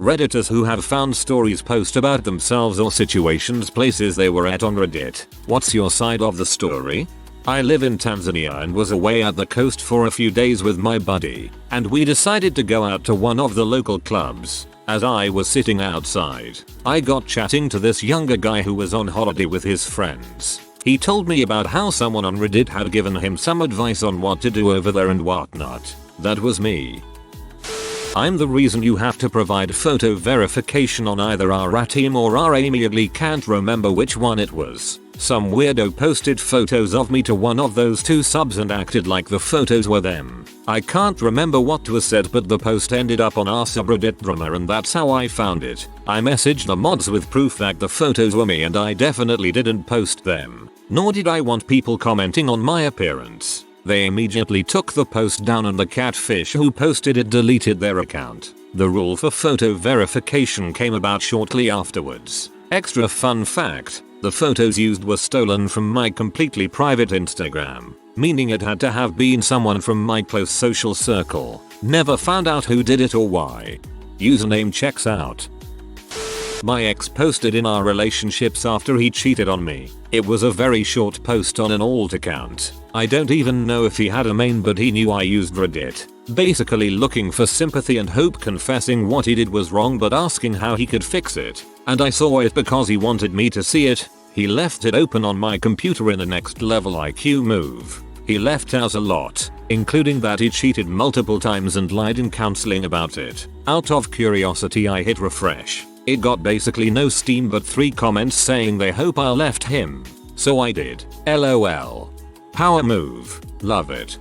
Redditors who have found stories post about themselves or situations places they were at on Reddit. What's your side of the story? I live in Tanzania and was away at the coast for a few days with my buddy, and we decided to go out to one of the local clubs. As I was sitting outside, I got chatting to this younger guy who was on holiday with his friends. He told me about how someone on Reddit had given him some advice on what to do over there and whatnot. That was me. I'm the reason you have to provide photo verification on either our team or I immediately can't remember which one it was. Some weirdo posted photos of me to one of those two subs and acted like the photos were them. I can't remember what was said, but the post ended up on our subreddit drama and that's how I found it. I messaged the mods with proof that the photos were me and I definitely didn't post them. Nor did I want people commenting on my appearance. They immediately took the post down and the catfish who posted it deleted their account. The rule for photo verification came about shortly afterwards. Extra fun fact, the photos used were stolen from my completely private Instagram, meaning it had to have been someone from my close social circle. Never found out who did it or why. Username checks out. My ex posted in our relationships after he cheated on me. It was a very short post on an alt account. I don't even know if he had a main, but he knew I used Reddit. Basically looking for sympathy and hope, confessing what he did was wrong but asking how he could fix it. And I saw it because he wanted me to see it. He left it open on my computer in a next level IQ move. He left out a lot, including that he cheated multiple times and lied in counseling about it. Out of curiosity I hit refresh. It got basically no steam but 3 comments saying they hope I left him. So I did. LOL. Power move. Love it.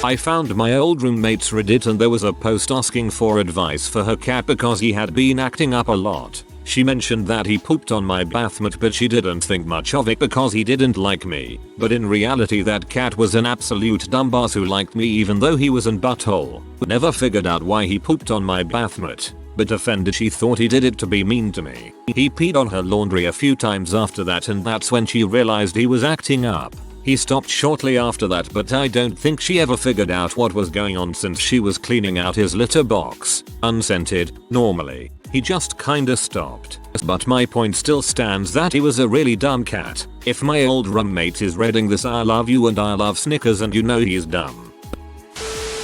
I found my old roommate's Reddit and there was a post asking for advice for her cat because he had been acting up a lot. She mentioned that he pooped on my bathmat but she didn't think much of it because he didn't like me. But in reality that cat was an absolute dumbass who liked me even though he was an butthole. Never figured out why he pooped on my bathmat. But offended she thought he did it to be mean to me. He peed on her laundry a few times after that and that's when she realized he was acting up. He stopped shortly after that but I don't think she ever figured out what was going on since she was cleaning out his litter box. Unscented, normally. He just kinda stopped. But my point still stands that he was a really dumb cat. If my old roommate is reading this, I love you and I love Snickers and you know he's dumb.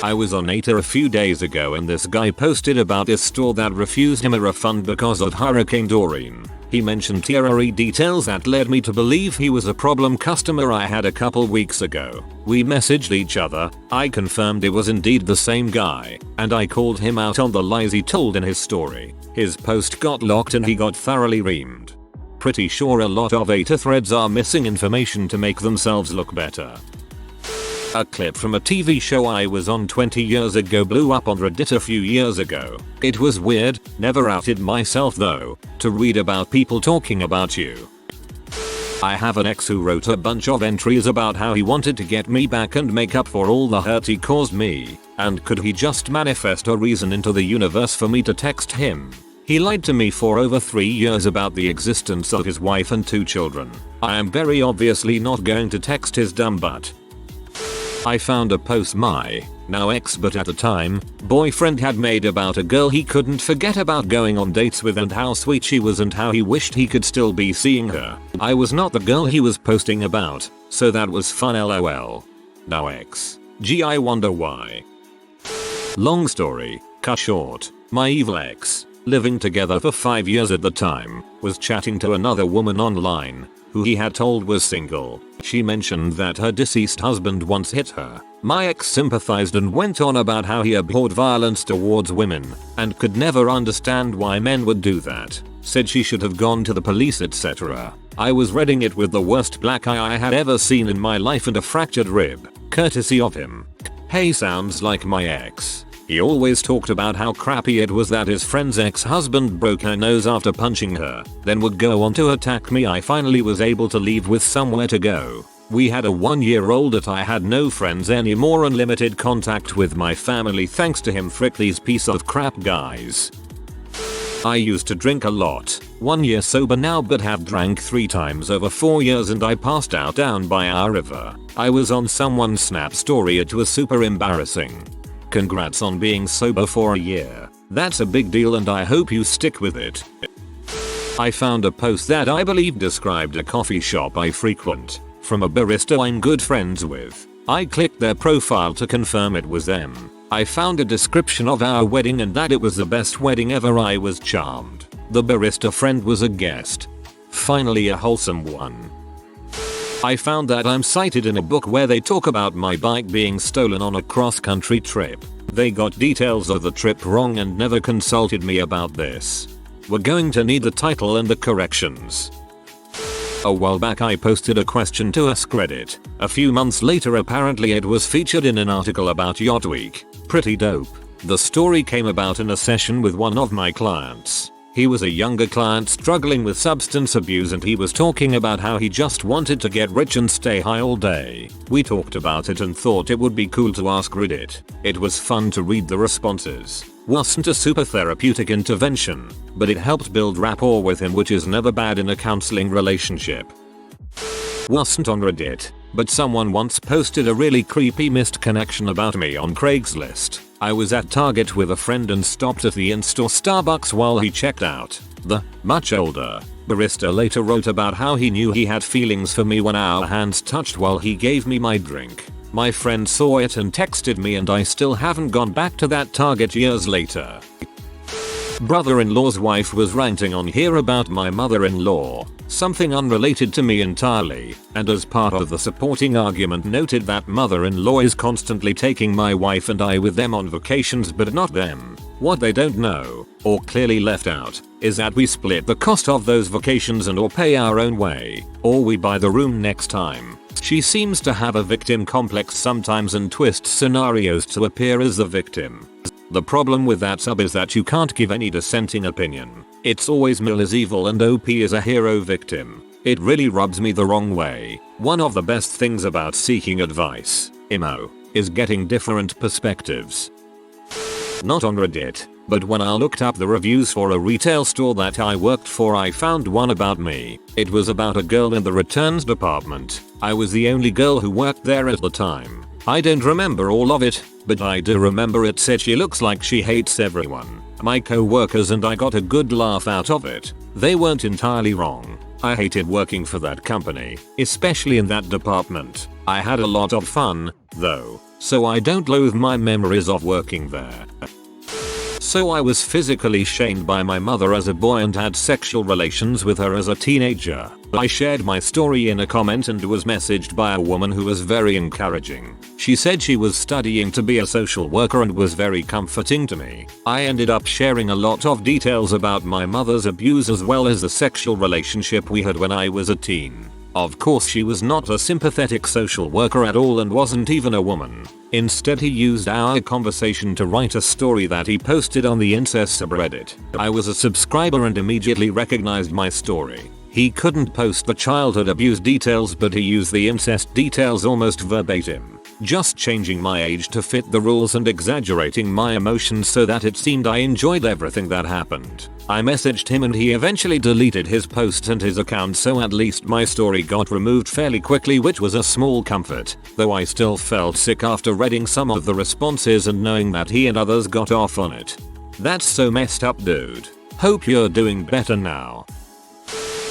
I was on Twitter a few days ago and this guy posted about this store that refused him a refund because of Hurricane Doreen. He mentioned eerie details that led me to believe he was a problem customer I had a couple weeks ago. We messaged each other, I confirmed it was indeed the same guy, and I called him out on the lies he told in his story. His post got locked and he got thoroughly reamed. Pretty sure a lot of Twitter threads are missing information to make themselves look better. A clip from a TV show I was on 20 years ago blew up on Reddit a few years ago. It was weird, never outed myself though, to read about people talking about you. I have an ex who wrote a bunch of entries about how he wanted to get me back and make up for all the hurt he caused me, and could he just manifest a reason into the universe for me to text him. He lied to me for over 3 years about the existence of his wife and 2 children. I am very obviously not going to text his dumb butt. I found a post my, now ex but at the time, boyfriend had made about a girl he couldn't forget about going on dates with and how sweet she was and how he wished he could still be seeing her. I was not the girl he was posting about, so that was fun lol. Now ex. Gee, I wonder why. Long story, cut short, my evil ex, living together for 5 years at the time, was chatting to another woman online, who he had told was single. She mentioned that her deceased husband once hit her. My ex sympathized and went on about how he abhorred violence towards women and could never understand why men would do that. Said she should have gone to the police, etc. I was reading it with the worst black eye I had ever seen in my life and a fractured rib, courtesy of him. Hey, sounds like my ex. He always talked about how crappy it was that his friend's ex-husband broke her nose after punching her, then would go on to attack me. I finally was able to leave with somewhere to go. We had a 1-year-old that I had no friends anymore and limited contact with my family thanks to him. Frick these piece of crap guys. I used to drink a lot, 1 year sober now but have drank 3 times over 4 years and I passed out down by our river. I was on someone's Snap story, it was super embarrassing. Congrats on being sober for a year. That's a big deal and I hope you stick with it. I found a post that I believe described a coffee shop I frequent from a barista I'm good friends with. I clicked their profile to confirm it was them. I found a description of our wedding and that it was the best wedding ever. I was charmed. The barista friend was a guest. Finally a wholesome one. I found that I'm cited in a book where they talk about my bike being stolen on a cross-country trip. They got details of the trip wrong and never consulted me about this. We're going to need the title and the corrections. A while back I posted a question to AskReddit. A few months later apparently it was featured in an article about Yacht Week. Pretty dope. The story came about in a session with one of my clients. He was a younger client struggling with substance abuse and he was talking about how he just wanted to get rich and stay high all day. We talked about it and thought it would be cool to ask Reddit. It was fun to read the responses. Wasn't a super therapeutic intervention, but it helped build rapport with him, which is never bad in a counseling relationship. Wasn't on Reddit, but someone once posted a really creepy missed connection about me on Craigslist. I was at Target with a friend and stopped at the in-store Starbucks while he checked out. The much older barista later wrote about how he knew he had feelings for me when our hands touched while he gave me my drink. My friend saw it and texted me and I still haven't gone back to that Target years later. Brother-in-law's wife was ranting on here about my mother-in-law, something unrelated to me entirely, and as part of the supporting argument noted that mother-in-law is constantly taking my wife and I with them on vacations but not them. What they don't know, or clearly left out, is that we split the cost of those vacations and or pay our own way, or we buy the room next time. She seems to have a victim complex sometimes and twists scenarios to appear as the victim. The problem with that sub is that you can't give any dissenting opinion. It's always Mill is evil and OP is a hero victim. It really rubs me the wrong way. One of the best things about seeking advice, IMO, is getting different perspectives. Not on Reddit, but when I looked up the reviews for a retail store that I worked for I found one about me. It was about a girl in the returns department. I was the only girl who worked there at the time. I don't remember all of it, but I do remember it said she looks like she hates everyone. My co-workers and I got a good laugh out of it. They weren't entirely wrong. I hated working for that company, especially in that department. I had a lot of fun, though, so I don't loathe my memories of working there. So I was physically shamed by my mother as a boy and had sexual relations with her as a teenager. I shared my story in a comment and was messaged by a woman who was very encouraging. She said she was studying to be a social worker and was very comforting to me. I ended up sharing a lot of details about my mother's abuse as well as the sexual relationship we had when I was a teen. Of course she was not a sympathetic social worker at all and wasn't even a woman. Instead he used our conversation to write a story that he posted on the incest subreddit. I was a subscriber and immediately recognized my story. He couldn't post the childhood abuse details but he used the incest details almost verbatim, just changing my age to fit the rules and exaggerating my emotions so that it seemed I enjoyed everything that happened. I messaged him and he eventually deleted his post and his account, so at least my story got removed fairly quickly, which was a small comfort, though I still felt sick after reading some of the responses and knowing that he and others got off on it. That's so messed up, dude. Hope you're doing better now.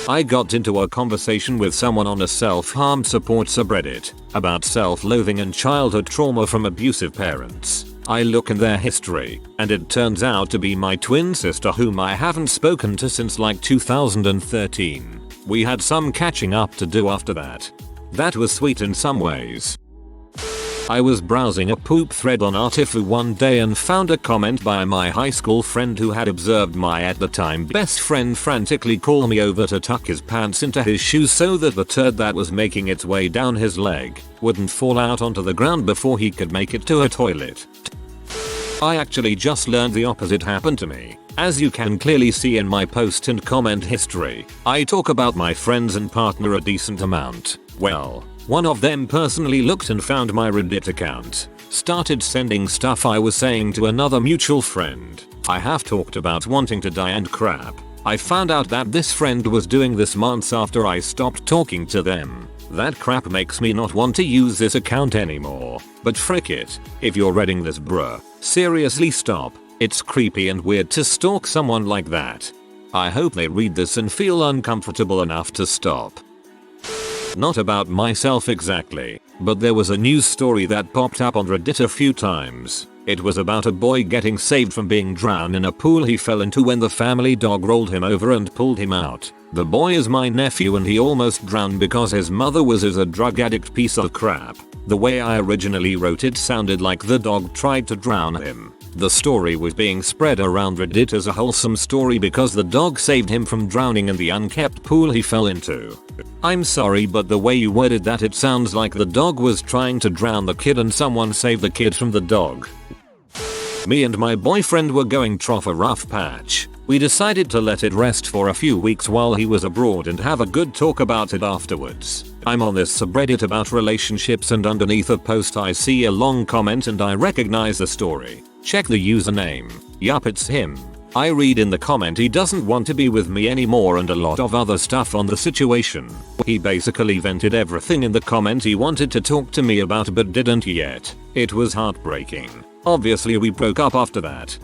I got into a conversation with someone on a self-harm support subreddit about self-loathing and childhood trauma from abusive parents. I look in their history, and it turns out to be my twin sister whom I haven't spoken to since like 2013. We had some catching up to do after that. That was sweet in some ways. I was browsing a poop thread on Artifu one day and found a comment by my high school friend who had observed my at the time best friend frantically call me over to tuck his pants into his shoes so that the turd that was making its way down his leg wouldn't fall out onto the ground before he could make it to a toilet. I actually just learned the opposite happened to me. As you can clearly see in my post and comment history, I talk about my friends and partner a decent amount. Well, one of them personally looked and found my Reddit account, started sending stuff I was saying to another mutual friend. I have talked about wanting to die and crap. I found out that this friend was doing this months after I stopped talking to them. That crap makes me not want to use this account anymore. But frick it, if you're reading this bruh, seriously stop. It's creepy and weird to stalk someone like that. I hope they read this and feel uncomfortable enough to stop. Not about myself exactly, but there was a news story that popped up on Reddit a few times. It was about a boy getting saved from being drowned in a pool he fell into when the family dog rolled him over and pulled him out. The boy is my nephew and he almost drowned because his mother was a drug addict piece of crap. The way I originally wrote it sounded like the dog tried to drown him. The story was being spread around Reddit as a wholesome story because the dog saved him from drowning in the unkept pool he fell into. I'm sorry, but the way you worded that, it sounds like the dog was trying to drown the kid and someone saved the kid from the dog. Me and my boyfriend were going through a rough patch. We decided to let it rest for a few weeks while he was abroad and have a good talk about it afterwards. I'm on this subreddit about relationships and underneath a post I see a long comment and I recognize the story. Check the username. Yup, it's him. I read in the comment he doesn't want to be with me anymore and a lot of other stuff on the situation. He basically vented everything in the comment he wanted to talk to me about but didn't yet. It was heartbreaking. Obviously we broke up after that.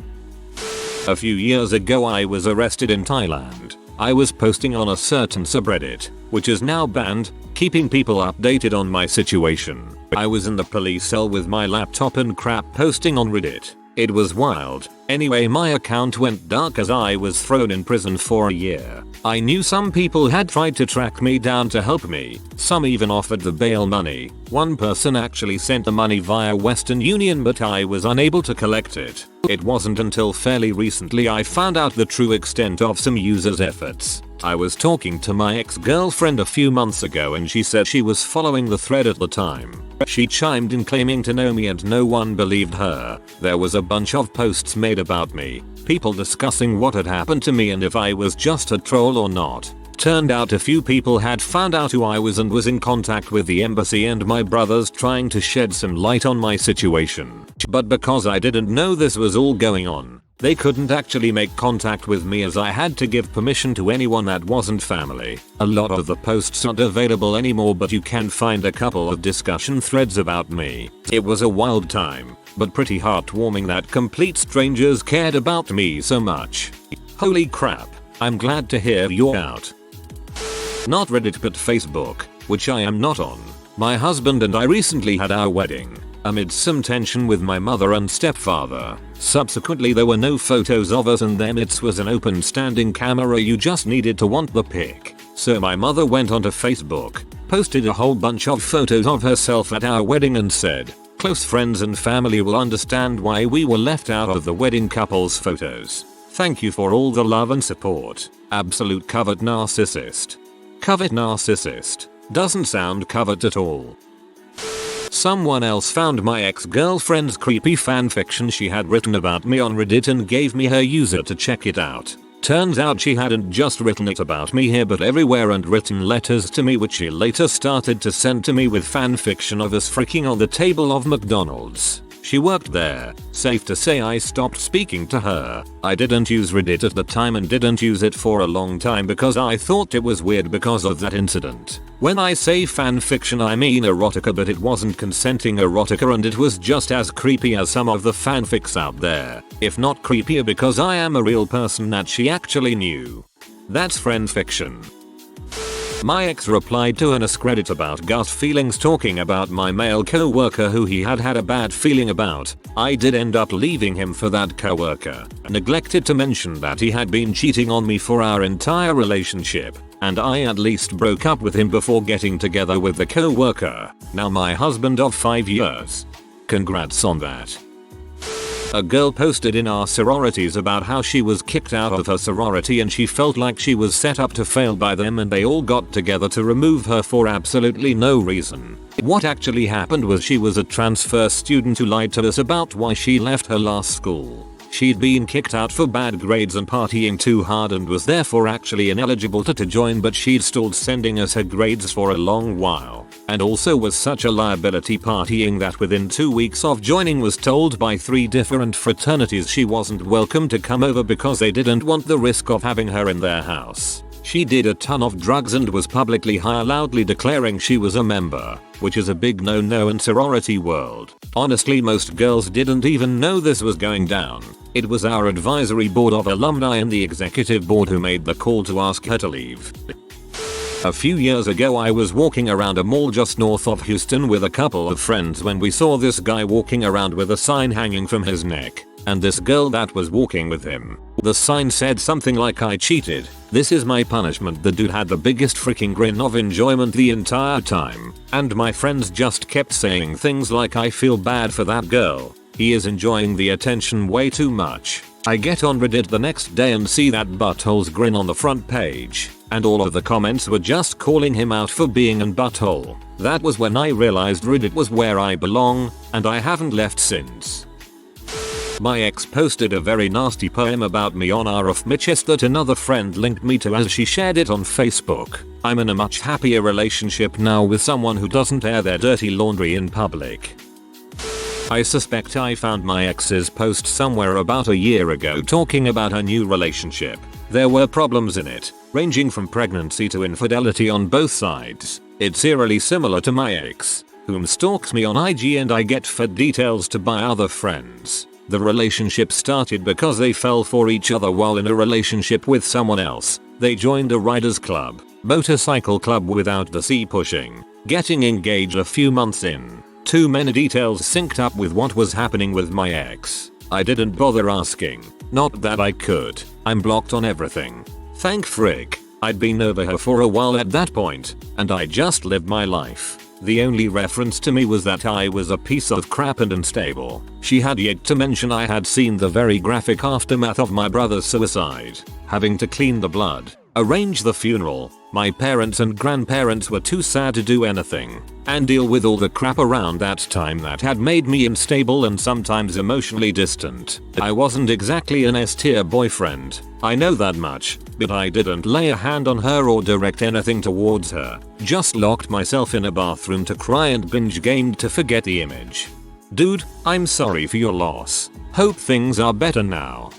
A few years ago I was arrested in Thailand. I was posting on a certain subreddit, which is now banned, keeping people updated on my situation. I was in the police cell with my laptop and crap posting on Reddit. It was wild. Anyway, my account went dark as I was thrown in prison for a year. I knew some people had tried to track me down to help me. Some even offered the bail money. One person actually sent the money via Western Union but I was unable to collect it. It wasn't until fairly recently I found out the true extent of some users' efforts. I was talking to my ex-girlfriend a few months ago and she said she was following the thread at the time. She chimed in claiming to know me and no one believed her. There was a bunch of posts made about me, people discussing what had happened to me and if I was just a troll or not. Turned out a few people had found out who I was and was in contact with the embassy and my brothers trying to shed some light on my situation. But because I didn't know this was all going on, they couldn't actually make contact with me as I had to give permission to anyone that wasn't family. A lot of the posts aren't available anymore but you can find a couple of discussion threads about me. It was a wild time, but pretty heartwarming that complete strangers cared about me so much. Holy crap, I'm glad to hear you're out. Not Reddit but Facebook, which I am not on. My husband and I recently had our wedding, amid some tension with my mother and stepfather. Subsequently there were no photos of us and then it was an open standing camera, you just needed to want the pic. So my mother went onto Facebook, posted a whole bunch of photos of herself at our wedding and said, "Close friends and family will understand why we were left out of the wedding couple's photos. Thank you for all the love and support. Absolute covert narcissist." Covert narcissist. Doesn't sound covert at all. Someone else found my ex-girlfriend's creepy fanfiction she had written about me on Reddit and gave me her user to check it out. Turns out she hadn't just written it about me here but everywhere and written letters to me which she later started to send to me with fanfiction of us freaking on the table of McDonald's. She worked there. Safe to say I stopped speaking to her. I didn't use Reddit at the time and didn't use it for a long time because I thought it was weird because of that incident. When I say fanfiction I mean erotica, but it wasn't consenting erotica and it was just as creepy as some of the fanfics out there. If not creepier because I am a real person that she actually knew. That's friend fiction. My ex replied to an AskReddit about gut feelings talking about my male co-worker who he had had a bad feeling about. I did end up leaving him for that co-worker. Neglected to mention that he had been cheating on me for our entire relationship, and I at least broke up with him before getting together with the co-worker. Now my husband of 5 years. Congrats on that. A girl posted in our sororities about how she was kicked out of her sorority and she felt like she was set up to fail by them and they all got together to remove her for absolutely no reason. What actually happened was she was a transfer student who lied to us about why she left her last school. She'd been kicked out for bad grades and partying too hard and was therefore actually ineligible to join, but she'd stalled sending us her grades for a long while. And also was such a liability partying that within 2 weeks of joining was told by 3 different fraternities she wasn't welcome to come over because they didn't want the risk of having her in their house. She did a ton of drugs and was publicly high, loudly declaring she was a member, which is a big no-no in sorority world. Honestly, most girls didn't even know this was going down. It was our advisory board of alumni and the executive board who made the call to ask her to leave. A few years ago I was walking around a mall just north of Houston with a couple of friends when we saw this guy walking around with a sign hanging from his neck, and this girl that was walking with him. The sign said something like, "I cheated. This is my punishment." The dude had the biggest freaking grin of enjoyment the entire time, and my friends just kept saying things like, "I feel bad for that girl. He is enjoying the attention way too much." I get on Reddit the next day and see that butthole's grin on the front page, and all of the comments were just calling him out for being an butthole. That was when I realized Reddit was where I belong, and I haven't left since. My ex posted a very nasty poem about me on RFMitches that another friend linked me to as she shared it on Facebook. I'm in a much happier relationship now with someone who doesn't air their dirty laundry in public. I suspect I found my ex's post somewhere about a year ago talking about her new relationship. There were problems in it, ranging from pregnancy to infidelity on both sides. It's eerily similar to my ex, whom stalks me on IG and I get fed details to by other friends. The relationship started because they fell for each other while in a relationship with someone else. They joined a riders club, motorcycle club without the C pushing, getting engaged a few months in. Too many details synced up with what was happening with my ex. I didn't bother asking. Not that I could. I'm blocked on everything. Thank frick. I'd been over her for a while at that point, and I just lived my life. The only reference to me was that I was a piece of crap and unstable. She had yet to mention I had seen the very graphic aftermath of my brother's suicide, having to clean the blood, arrange the funeral. My parents and grandparents were too sad to do anything, and deal with all the crap around that time that had made me unstable and sometimes emotionally distant. I wasn't exactly an S-tier boyfriend, I know that much, but I didn't lay a hand on her or direct anything towards her. Just locked myself in a bathroom to cry and binge gamed to forget the image. Dude, I'm sorry for your loss. Hope things are better now.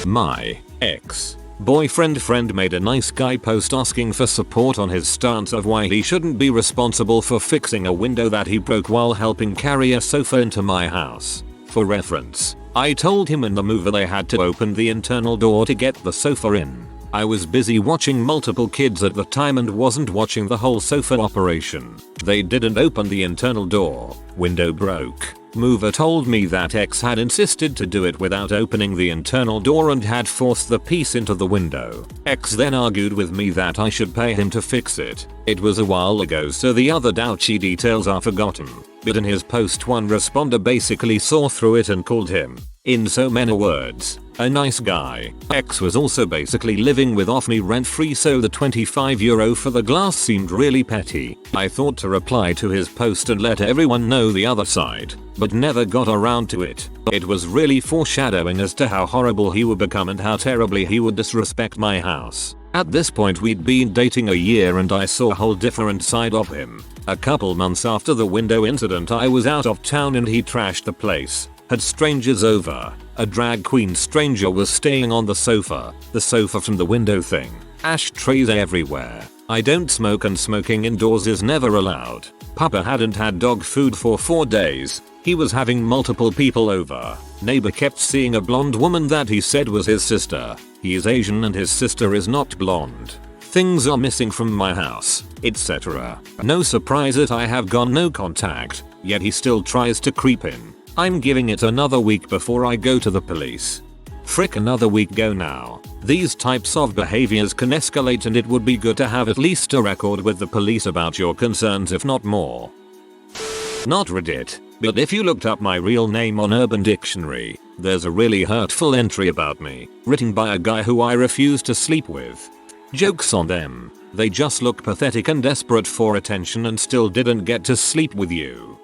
My ex boyfriend friend made a nice guy post asking for support on his stance of why he shouldn't be responsible for fixing a window that he broke while helping carry a sofa into my house. For reference, I told him in the movie they had to open the internal door to get the sofa in. I was busy watching multiple kids at the time and wasn't watching the whole sofa operation. They didn't open the internal door. Window broke. Mover told me that X had insisted to do it without opening the internal door and had forced the piece into the window. X then argued with me that I should pay him to fix it. It was a while ago so the other douchy details are forgotten, but in his post one responder basically saw through it and called him, in so many words, a nice guy. X was also basically living with off me rent free, so the €25 for the glass seemed really petty. I thought to reply to his post and let everyone know the other side, but never got around to it. It was really foreshadowing as to how horrible he would become and how terribly he would disrespect my house. At this point we'd been dating a year and I saw a whole different side of him. A couple months after the window incident I was out of town and he trashed the place. Had strangers over. A drag queen stranger was staying on the sofa from the window thing. Ashtrays everywhere. I don't smoke and smoking indoors is never allowed. Papa hadn't had dog food for 4 days. He was having multiple people over. Neighbor kept seeing a blonde woman that he said was his sister. He is Asian and his sister is not blonde. Things are missing from my house, etc. No surprise that I have gone no contact, yet he still tries to creep in. I'm giving it another week before I go to the police. Frick, another week go now. These types of behaviors can escalate and it would be good to have at least a record with the police about your concerns, if not more. Not Reddit, but if you looked up my real name on Urban Dictionary, there's a really hurtful entry about me, written by a guy who I refuse to sleep with. Jokes on them. They just look pathetic and desperate for attention and still didn't get to sleep with you.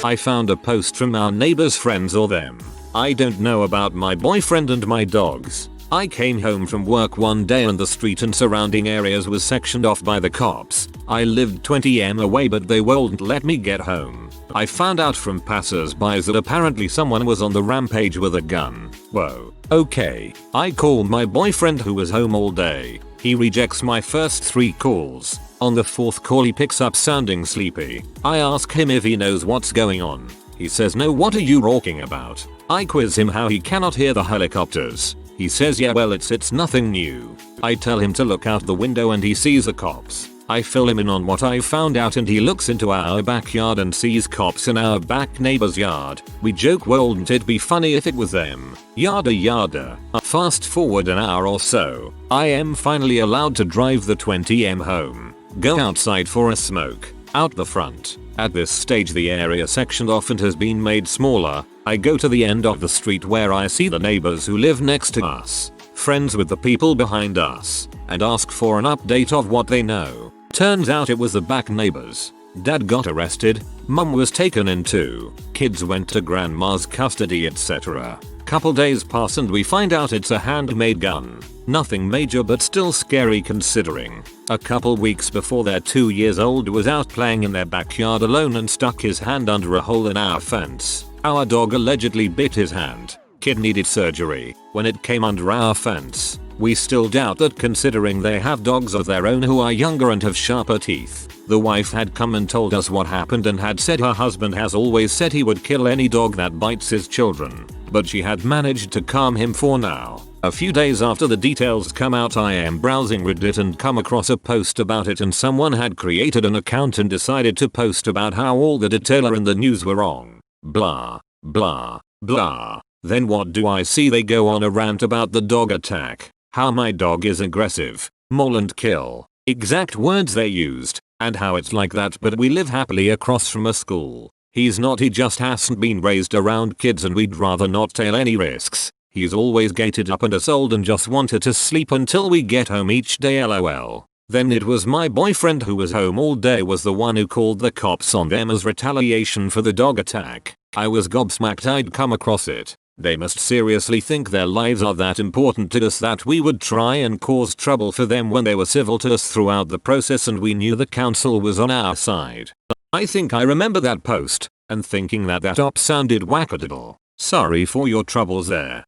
I found a post from our neighbor's friends or them. I don't know about my boyfriend and my dogs. I came home from work one day and the street and surrounding areas was sectioned off by the cops. I lived 20 m away but they wouldn't let me get home. I found out from passers-by that apparently someone was on the rampage with a gun. Whoa. Okay, I call my boyfriend who was home all day. He rejects my first 3 calls. On the 4th call he picks up sounding sleepy. I ask him if he knows what's going on. He says no. What are you talking about? I quiz him how he cannot hear the helicopters. He says yeah, well it's nothing new. I tell him to look out the window and he sees the cops. I fill him in on what I found out and he looks into our backyard and sees cops in our back neighbor's yard. We joke, wouldn't it be funny if it was them? Yada yada. Fast forward an hour or so. I am finally allowed to drive the 20M home. Go outside for a smoke. Out the front. At this stage the area sectioned off and has been made smaller. I go to the end of the street where I see the neighbors who live next to us, friends with the people behind us, and ask for an update of what they know. Turns out it was the back neighbors. Dad got arrested, mum was taken in too, kids went to grandma's custody, etc. Couple days pass and we find out it's a handmade gun. Nothing major but still scary considering. A couple weeks before their 2 years old was out playing in their backyard alone and stuck his hand under a hole in our fence. Our dog allegedly bit his hand. Kid needed surgery when it came under our fence. We still doubt that considering they have dogs of their own who are younger and have sharper teeth. The wife had come and told us what happened and had said her husband has always said he would kill any dog that bites his children, but she had managed to calm him for now. A few days after the details come out, I am browsing Reddit and come across a post about it, and someone had created an account and decided to post about how all the detailer in the news were wrong. Blah, blah, blah. Then what do I see? They go on a rant about the dog attack. How my dog is aggressive, maul and kill. Exact words they used. And how it's like that but we live happily across from a school. He's not, he just hasn't been raised around kids and we'd rather not take any risks. He's always gated up and us old and just wanted to sleep until we get home each day, lol. Then it was my boyfriend who was home all day was the one who called the cops on them as retaliation for the dog attack. I was gobsmacked I'd come across it. They must seriously think their lives are that important to us that we would try and cause trouble for them when they were civil to us throughout the process and we knew the council was on our side. I think I remember that post and thinking that op sounded wackadoodle. Sorry for your troubles there.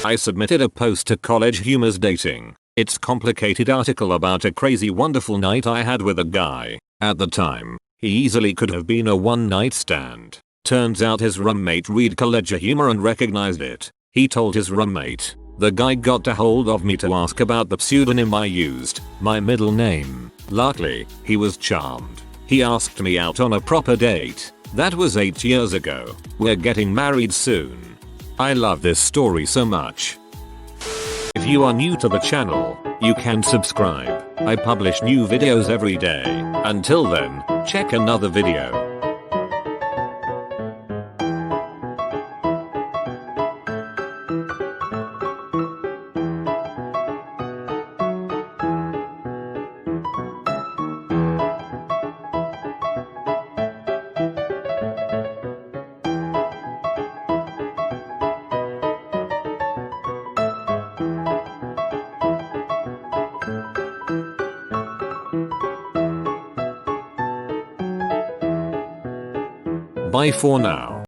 I submitted a post to College Humor's Dating. It's complicated article about a crazy wonderful night I had with a guy. At the time, he easily could have been a one night stand. Turns out his roommate read College Humor and recognized it. He told his roommate. The guy got a hold of me to ask about the pseudonym I used, my middle name. Luckily, he was charmed. He asked me out on a proper date. That was 8 years ago. We're getting married soon. I love this story so much. If you are new to the channel, you can subscribe. I publish new videos every day. Until then, check another video. Bye for now.